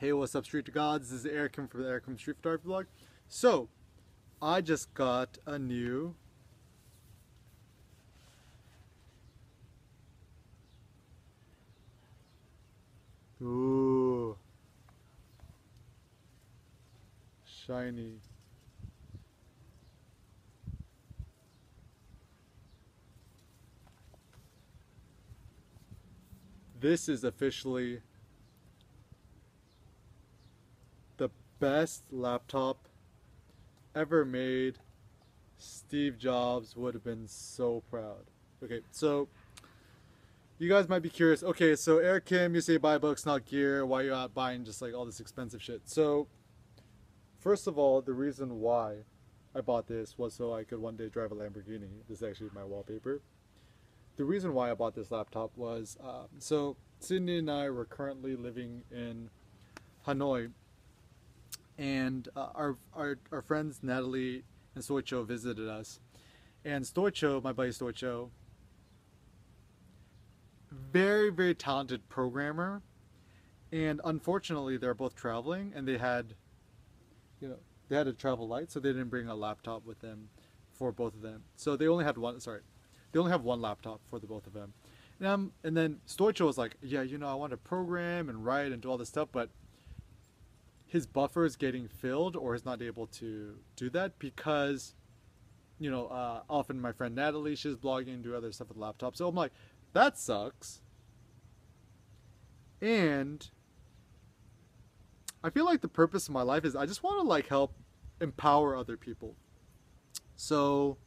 Hey, what's up, Street Gods? This is Eric from the Eric from Street Photography Vlog. So, I just got a new ooh, shiny. This is officially the best laptop ever made. Steve Jobs would have been so proud. Okay, so you guys might be curious. Okay, so Eric Kim, you say buy books, not gear. Why are you out buying just like all this expensive shit? So, first of all, the reason why I bought this was so I could one day drive a Lamborghini. This is actually my wallpaper. The reason why I bought this laptop was, so Sydney and I were currently living in Hanoi, and our friends Natalie and Stoicho visited us. And Stoicho, my buddy Stoicho, very, very talented programmer, and unfortunately they're both traveling, and they had a travel light, so they didn't bring a laptop with them for both of them. So they only had one, they only have one laptop for the both of them. And then Stoicho was like, yeah, I want to program and write and do all this stuff, but his buffer is getting filled, or he's not able to do that because, often my friend Natalie, she's blogging and do other stuff with the laptop. So I'm like, that sucks. And I feel like the purpose of my life is I just want to like help empower other people. So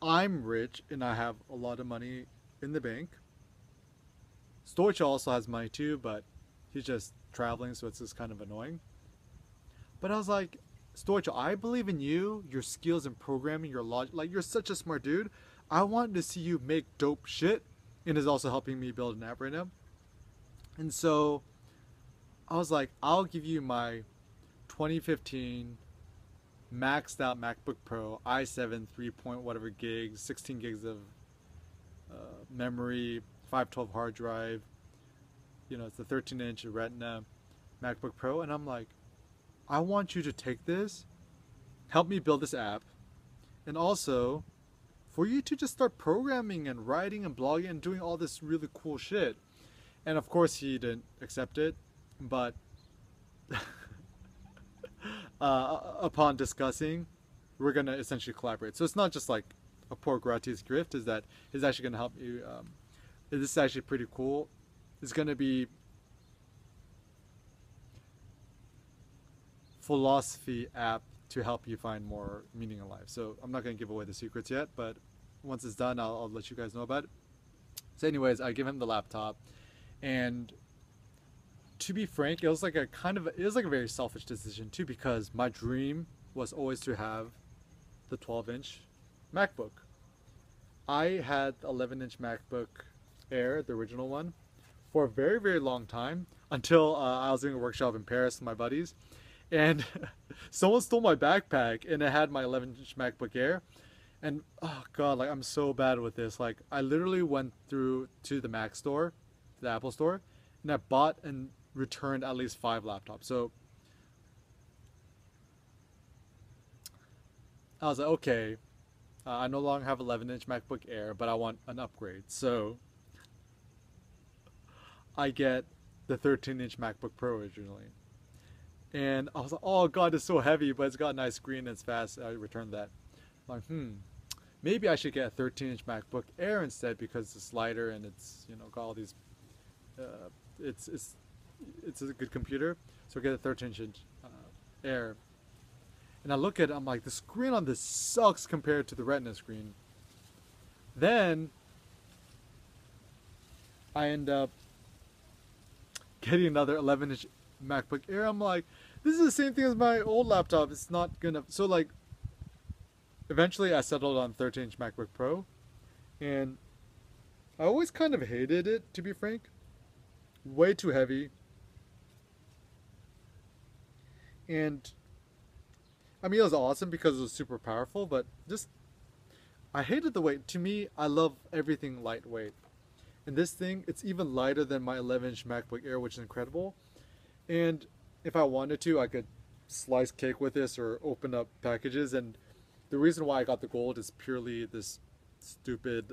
I'm rich and I have a lot of money in the bank. Stoicho also has money too, but he's just traveling, so it's just kind of annoying. But I was like, Stoicho, I believe in you, your skills in programming, your logic. Like, you're such a smart dude. I want to see you make dope shit, and is also helping me build an app right now. And so I was like, I'll give you my 2015 maxed out MacBook Pro, i7 3 point whatever gigs, 16 gigs of memory, 512 hard drive. It's the 13-inch Retina MacBook Pro, and I'm like, I want you to take this, help me build this app, and also for you to just start programming and writing and blogging and doing all this really cool shit. And of course he didn't accept it, but upon discussing, we're gonna essentially collaborate. So it's not just like a poor gratis gift, is that he's actually gonna help you. This is actually pretty cool. It's gonna be philosophy app to help you find more meaning in life. So I'm not gonna give away the secrets yet, but once it's done, I'll let you guys know about it. So anyways, I give him the laptop, and to be frank, it was like a very selfish decision too, because my dream was always to have the 12-inch MacBook. I had the 11-inch MacBook Air, the original one, for a very, very long time, until I was doing a workshop in Paris with my buddies, and someone stole my backpack, and it had my 11-inch MacBook Air. And oh god, like, I'm so bad with this. Like, I literally went through to the Mac store, the Apple store, and I bought and returned at least 5 laptops. So I was like, okay, I no longer have 11-inch MacBook Air, but I want an upgrade. So I get the 13-inch MacBook Pro originally. And I was like, oh god, it's so heavy, but it's got a nice screen and it's fast. I returned that. I'm like, maybe I should get a 13-inch MacBook Air instead, because it's lighter and it's, got all these, it's a good computer. So get a 13-inch Air. And I look at it, I'm like, the screen on this sucks compared to the Retina screen. Then I end up getting another 11-inch MacBook Air. I'm like, this is the same thing as my old laptop. It's not gonna. So like, eventually I settled on 13-inch MacBook Pro, and I always kind of hated it, to be frank. Way too heavy. And I mean, it was awesome because it was super powerful, but just I hated the weight. To me, I love everything lightweight. And this thing, it's even lighter than my 11-inch MacBook Air, which is incredible. And if I wanted to, I could slice cake with this or open up packages. And the reason why I got the gold is purely this stupid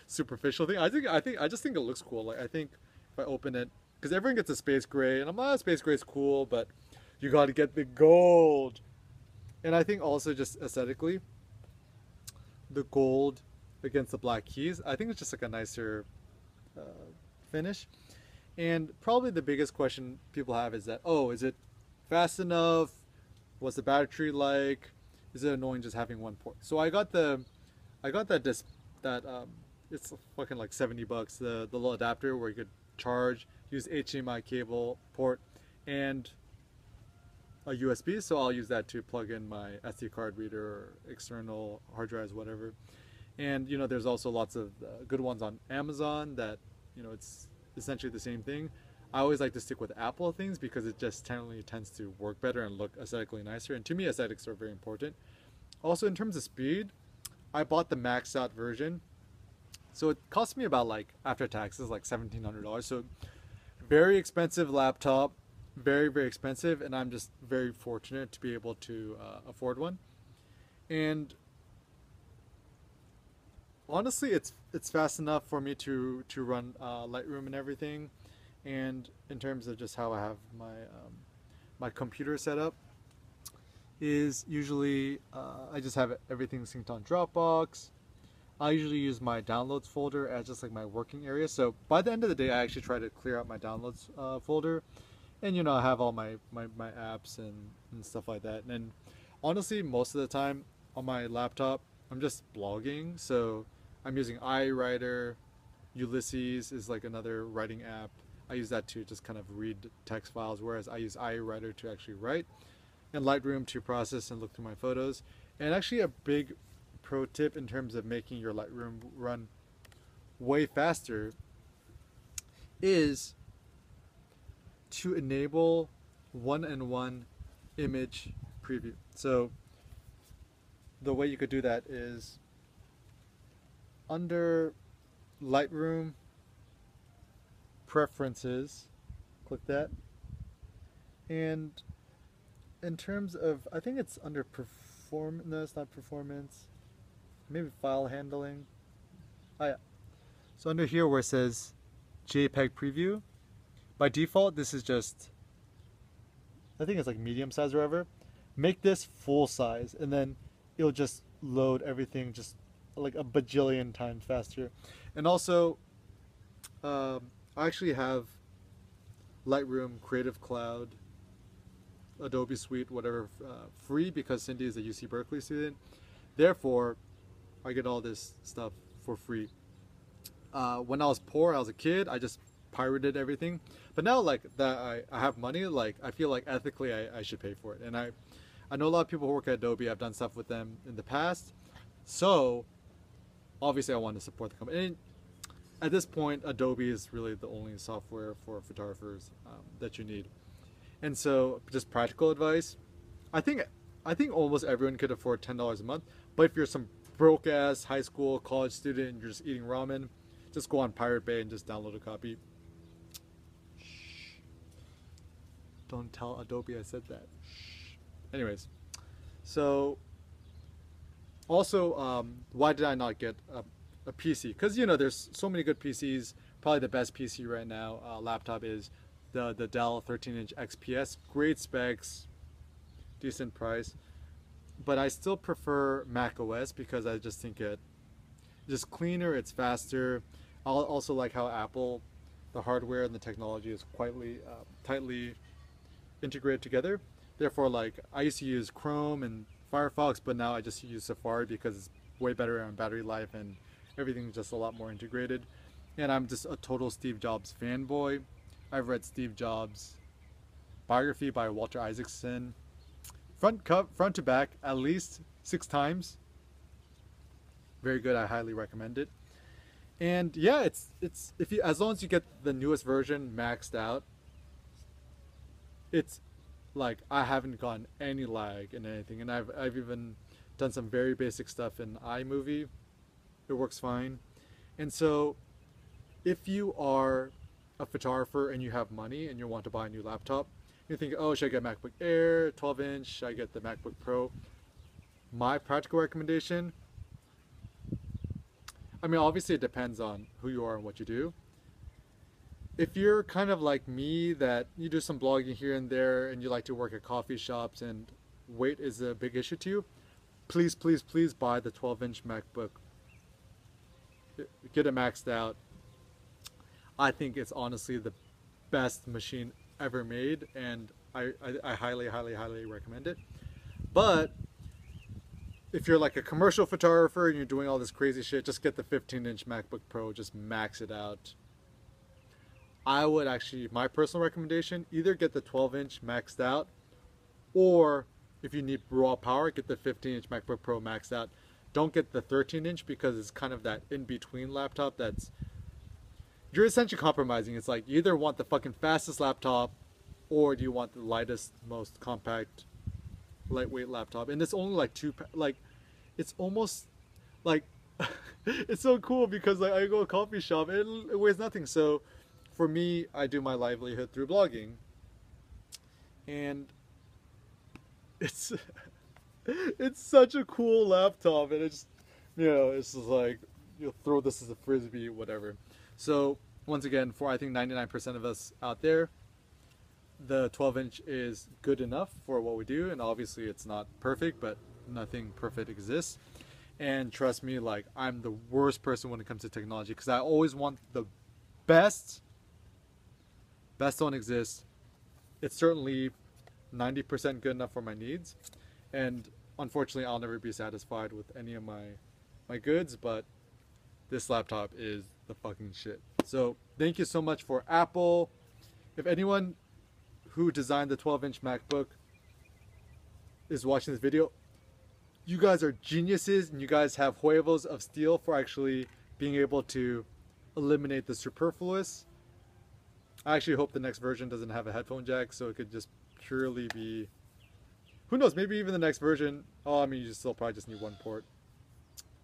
superficial thing. I just think it looks cool. Like I think if I open it, because everyone gets a space gray, and I'm like, space gray is cool, but you got to get the gold. And I think also just aesthetically, the gold against the black keys, I think it's just like a nicer uh, finish. And probably the biggest question people have is that, oh, is it fast enough? What's the battery like? Is it annoying just having one port? So I got that it's fucking like $70, the little adapter where you could charge, use HDMI cable port, and a USB. So I'll use that to plug in my SD card reader or external hard drives, whatever. And you know, there's also lots of good ones on Amazon that, you know, it's essentially the same thing. I always like to stick with Apple things because it just tends to work better and look aesthetically nicer. And to me, aesthetics are very important. Also, in terms of speed, I bought the maxed out version. So it cost me about, like, after taxes, like $1,700. So very expensive laptop, very, very expensive. And I'm just very fortunate to be able to afford one. And honestly, it's fast enough for me to run Lightroom and everything. And in terms of just how I have my computer set up, is usually I just have everything synced on Dropbox. I usually use my downloads folder as just like my working area. So by the end of the day, I actually try to clear out my downloads folder, and you know, I have all my apps and stuff like that. And honestly, most of the time on my laptop, I'm just blogging. So I'm using iWriter. Ulysses is like another writing app. I use that to just kind of read text files, whereas I use iWriter to actually write, and Lightroom to process and look through my photos. And actually a big pro tip in terms of making your Lightroom run way faster is to enable one-in-one image preview. So the way you could do that is under Lightroom Preferences, click that, and in terms of, I think it's under no, it's not performance, maybe file handling. Oh yeah, so under here where it says JPEG preview, by default this is just, I think it's like medium size or whatever. Make this full size, and then it'll just load everything just like a bajillion times faster. And also I actually have Lightroom, Creative Cloud, Adobe Suite, whatever, free because Cindy is a UC Berkeley student. Therefore, I get all this stuff for free. When I was poor, I was a kid, I just pirated everything. But now, like, that I have money, like, I feel like ethically I should pay for it. And I know a lot of people who work at Adobe. I've done stuff with them in the past. So, obviously I want to support the company. And at this point, Adobe is really the only software for photographers that you need. And so, just practical advice, I think almost everyone could afford $10 a month. But if you're some broke ass high school, college student, and you're just eating ramen, just go on Pirate Bay and just download a copy. Shh. Don't tell Adobe I said that. Shh. Anyways, so also, why did I not get a PC? Because, you know, there's so many good PCs. Probably the best PC right now, laptop, is the Dell 13-inch XPS. Great specs, decent price. But I still prefer Mac OS because I just think it's just cleaner, it's faster. I also like how Apple, the hardware and the technology is quite tightly integrated together. Therefore, like, I used to use Chrome and Firefox, but now I just use Safari because it's way better on battery life and everything's just a lot more integrated. And I'm just a total Steve Jobs fanboy. I've read Steve Jobs' biography by Walter Isaacson, front to back, at least 6 times. Very good. I highly recommend it. And yeah, it's if you, as long as you get the newest version maxed out, it's like I haven't gotten any lag in anything, and I've even done some very basic stuff in iMovie. It works fine. And so if you are a photographer and you have money and you want to buy a new laptop, you think, oh, should I get MacBook Air 12-inch? Should I get the MacBook Pro? My practical recommendation, I mean, obviously it depends on who you are and what you do. If you're kind of like me, that you do some blogging here and there and you like to work at coffee shops and weight is a big issue to you, please, please, please buy the 12-inch MacBook. Get it maxed out. I think it's honestly the best machine ever made, and I highly, highly, highly recommend it. But if you're like a commercial photographer and you're doing all this crazy shit, just get the 15-inch MacBook Pro, just max it out. I would actually, my personal recommendation, either get the 12-inch maxed out, or if you need raw power, get the 15-inch MacBook Pro maxed out. Don't get the 13-inch because it's kind of that in-between laptop that's, you're essentially compromising. It's like you either want the fucking fastest laptop or do you want the lightest, most compact, lightweight laptop. And it's only like it's almost like, it's so cool because like I go to a coffee shop and it weighs nothing. So for me, I do my livelihood through blogging, and it's it's such a cool laptop, and it's, you know, it's just like you'll throw this as a frisbee, whatever. So once again, for I think 99% of us out there, the 12-inch is good enough for what we do, and obviously it's not perfect, but nothing perfect exists. And trust me, like, I'm the worst person when it comes to technology because I always want the best. Best don't exist. It's certainly 90% good enough for my needs, and unfortunately I'll never be satisfied with any of my goods, but this laptop is the fucking shit. So thank you so much for Apple. If anyone who designed the 12-inch MacBook is watching this video, you guys are geniuses, and you guys have huevos of steel for actually being able to eliminate the superfluous. I actually hope the next version doesn't have a headphone jack, so it could just purely be, who knows, maybe even the next version, oh, I mean, you still probably just need one port.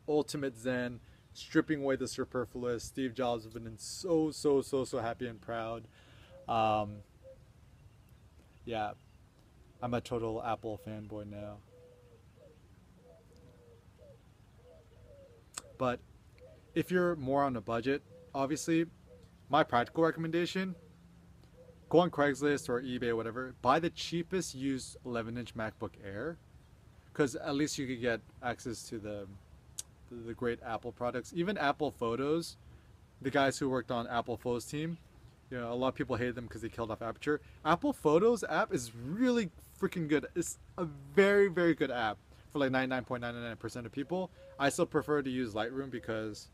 Ultimate Zen, stripping away the superfluous. Steve Jobs has been so happy and proud. Yeah, I'm a total Apple fanboy now. But if you're more on a budget, obviously, my practical recommendation, go on Craigslist or eBay or whatever, buy the cheapest used 11-inch MacBook Air, because at least you could get access to the great Apple products. Even Apple Photos, the guys who worked on Apple Photos team, you know, a lot of people hated them because they killed off Aperture. Apple Photos app is really freaking good. It's a very, very good app for like 99.99% of people. I still prefer to use Lightroom because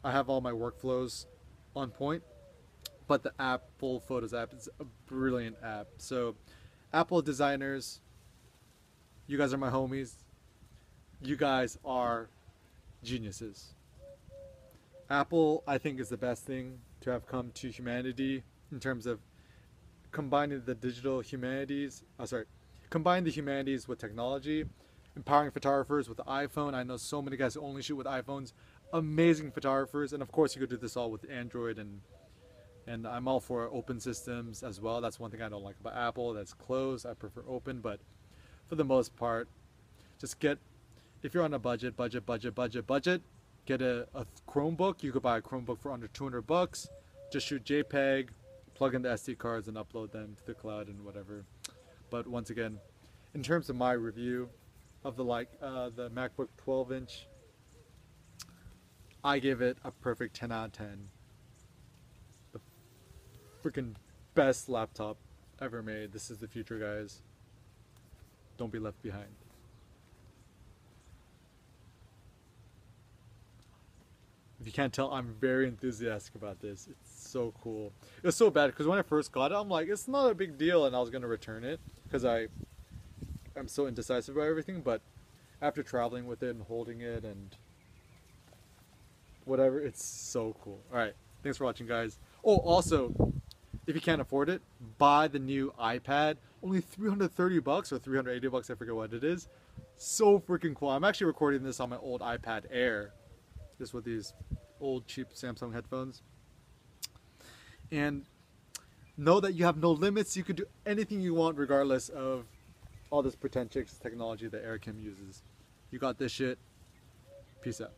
I have all my workflows on point, but the Apple Photos app is a brilliant app. So Apple designers, you guys are my homies. You guys are geniuses. Apple, I think, is the best thing to have come to humanity in terms of combining the digital humanities, combine the humanities with technology, empowering photographers with the iPhone. I know so many guys who only shoot with iPhones, amazing photographers, and of course you could do this all with Android, and I'm all for open systems as well. That's one thing I don't like about Apple, that's closed. I prefer open, but for the most part, just get, if you're on a budget, get a Chromebook. You could buy a Chromebook for under $200. Just shoot JPEG, plug in the SD cards, and upload them to the cloud and whatever. But once again, in terms of my review of the MacBook 12-inch, I give it a perfect 10 out of 10. The freaking best laptop ever made. This is the future, guys. Don't be left behind. If you can't tell, I'm very enthusiastic about this. It's so cool. It was so bad because when I first got it, I'm like, it's not a big deal, and I was going to return it because I'm so indecisive about everything. But after traveling with it and holding it and whatever, it's so cool. Alright, thanks for watching, guys. Oh, also, if you can't afford it, buy the new iPad. Only $330 or $380, I forget what it is. So freaking cool. I'm actually recording this on my old iPad Air, just with these old cheap Samsung headphones. and know that you have no limits. You can do anything you want regardless of all this pretentious technology that Aircam uses. You got this shit. Peace out.